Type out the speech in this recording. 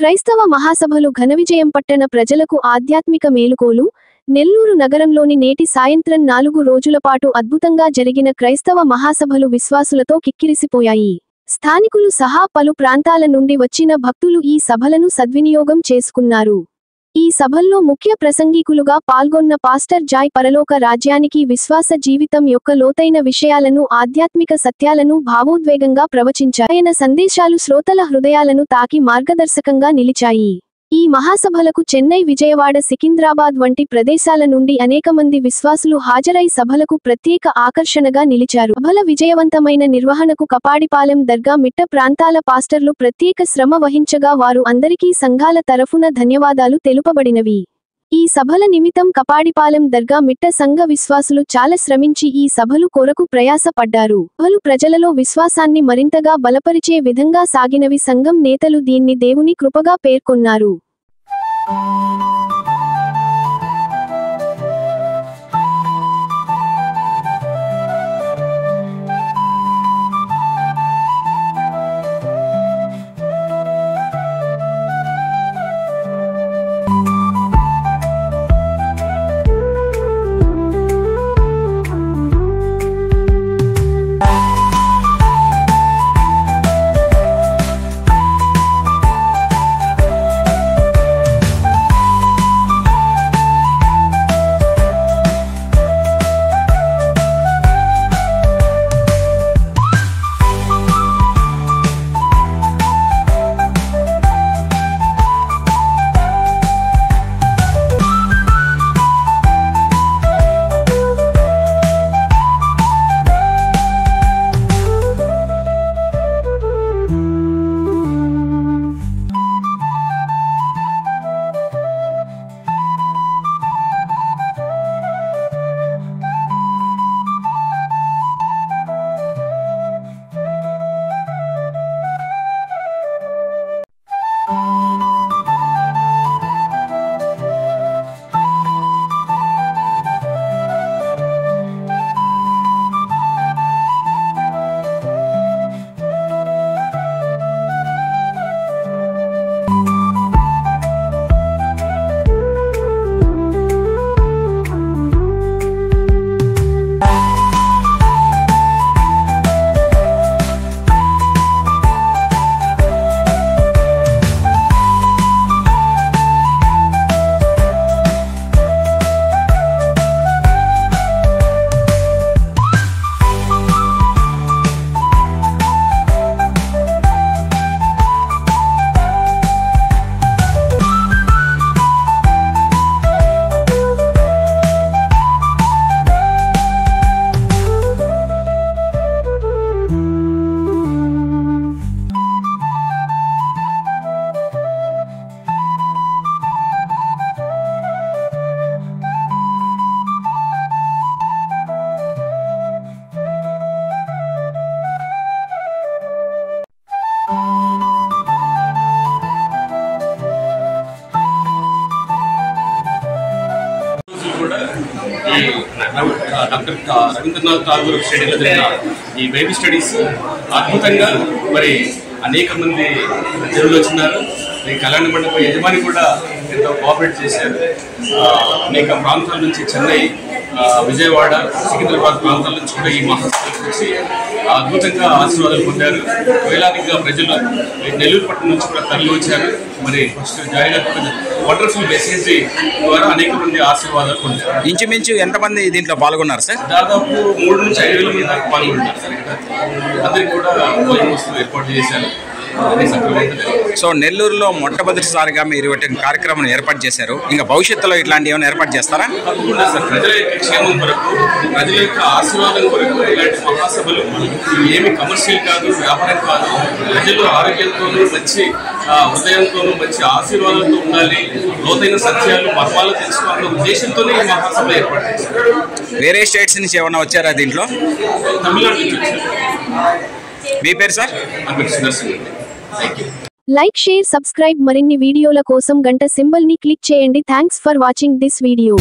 క్రైస్తవ మహాసభలు ఘనవిజయం పట్టణ ప్రజలకు ఆధ్యాత్మిక మేలుకోలు. నెల్లూరు నగరంలోని నేటి సాయంత్రం 4 రోజుల పాటు అద్భుతంగా జరిగిన క్రైస్తవ మహాసభలు విశ్వాసులతో కిక్కిరిసిపోయాయి. స్థానికులు సహా పలు ప్రాంతాల నుండి వచ్చిన భక్తులు ఈ సభలను సద్వినియోగం చేసుకున్నారు. ఈ సభల్లో ముఖ్య ప్రసంగికులుగా పాల్గొన్న పాస్టర్ జాయ్ పరలోక రాజ్యానికి విశ్వాస జీవితం యొక్క లోతైన విషయాలను, ఆధ్యాత్మిక సత్యాలను భావోద్వేగంగా ప్రవచించారు. ఆయన సందేశాలు శ్రోతల హృదయాలను తాకి మార్గదర్శకంగా నిలిచాయి. ఈ మహాసభలకు చెన్నై, విజయవాడ, సికింద్రాబాద్ వంటి ప్రదేశాల నుండి అనేక మంది విశ్వాసులు హాజరై సభలకు ప్రత్యేక ఆకర్షణగా నిలిచారు. సభల విజయవంతమైన నిర్వహణకు కపాడిపాలెం దర్గా మిట్ట ప్రాంతాల పాస్టర్లు ప్రత్యేక శ్రమ వహించగా వారు అందరికీ సంఘాల తరఫున ధన్యవాదాలు తెలుపబడినవి. ఈ సభల నిమిత్తం కపాడిపాలెం దర్గా మిట్ట సంఘ విశ్వాసులు చాలా శ్రమించి ఈ సభలు కొరకు ప్రయాస పడ్డారు. సభలు ప్రజలలో విశ్వాసాన్ని మరింతగా బలపరిచే విధంగా సాగినవి. సంఘం నేతలు దీన్ని దేవుని కృపగా పేర్కొన్నారు. డాక్టర్ రవీంద్రనాథ్ ఠాగూర్ స్టేడియంలో జరిగిన ఈ బేబీ స్టడీస్ అద్భుతంగా మరి అనేక మంది జనులు వచ్చినారు. ఈ కళ్యాణ మండపం యజమాని కూడా ఎంతో కోఆపరేట్ చేశారు. అనేక ప్రాంతాల నుంచి చెన్నై, విజయవాడ, సికింద్రాబాద్ ప్రాంతాల నుంచి కూడా ఈ మహాసభలకు వచ్చి అద్భుతంగా ఆశీర్వాదాలు పొందారు. వేలాదిగా ప్రజలు నెల్లూరు పట్టణం నుంచి కూడా తరలి వచ్చారు. మరి ఫస్ట్ జాయిన్ వండర్ఫుల్ మెసేజ్ ద్వారా అనేక మంది ఆశీర్వాదాలు పొందారు. ఇంచుమించు ఎంతమంది దీంట్లో పాల్గొన్నారు సార్? దాదాపు 3 నుంచి 5 వేల మంది దాకా పాల్గొంటారు సార్. అందరికి కూడా భోజన వస్తువులు ఏర్పాటు చేశారు. సో నెల్లూరులో మొట్టమొదటిసారిగా మీరు కార్యక్రమం ఏర్పాటు చేశారు. ఇంకా భవిష్యత్తులో ఇట్లాంటి ఏమైనా ఏర్పాటు చేస్తారా? తప్పకుండా సార్. ప్రజల యొక్క క్షేమం కొరకు, ప్రజల యొక్క ఆశీర్వాదం కొరకు ఇలాంటి మహాసభలు ఏమి కమర్షియల్ కాదు, వ్యాపారం కాదు. ప్రజలు ఆరోగ్యంతోనూ, మంచి హృదయంతోనూ, మంచి ఆశీర్వాదంతో ఉండాలి, లోతైన సత్యాలు, మర్మాలు తెలుసుకోవాలన్న ఉద్దేశంతోనే ఈ మహాసభలు ఏర్పాటు చేశారు. వేరే స్టేట్స్ నుంచి ఏమన్నా వచ్చారా దీంట్లో? తమిళనాడు నుంచి వచ్చారు. మీ పేరు సార్? సుదర్శన్ అండి. Like, share, subscribe. మరిన్ని వీడియోల కోసం గంట సింబల్ ని క్లిక్ చేయండి. Thanks for watching this video.